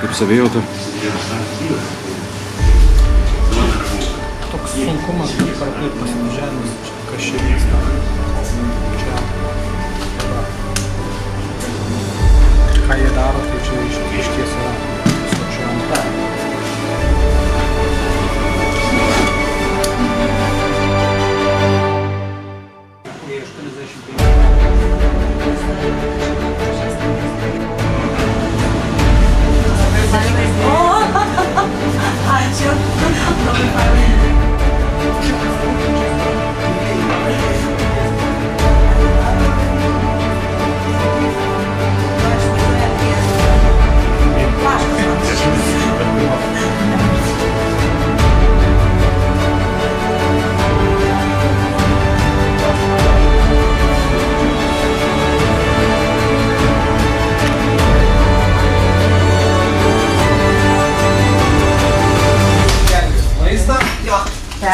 Kaip savijauta? Toks sunkumas, kad kartu pasivažiavimas, kas čia vyksta. Čia. Ką jie daro, tai čia išties yra visočio ant. Ačiū.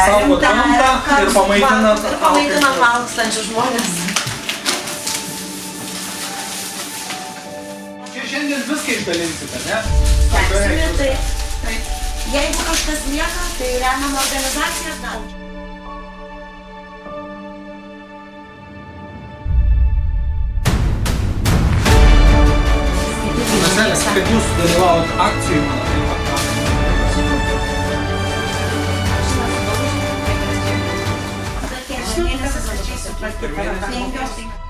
Saugot gamtą ir pamaitinam alkstančius žmonės. Čia šiandien viską išdalinsite, ne? Stengsime, taip. Jeigu kažkas lieka, tai remiam organizacijas dar. Naselės, kad jūs dalyvaujat akcijų, man taip pat. Mėnesis atsakysiu. 5 mėnesių.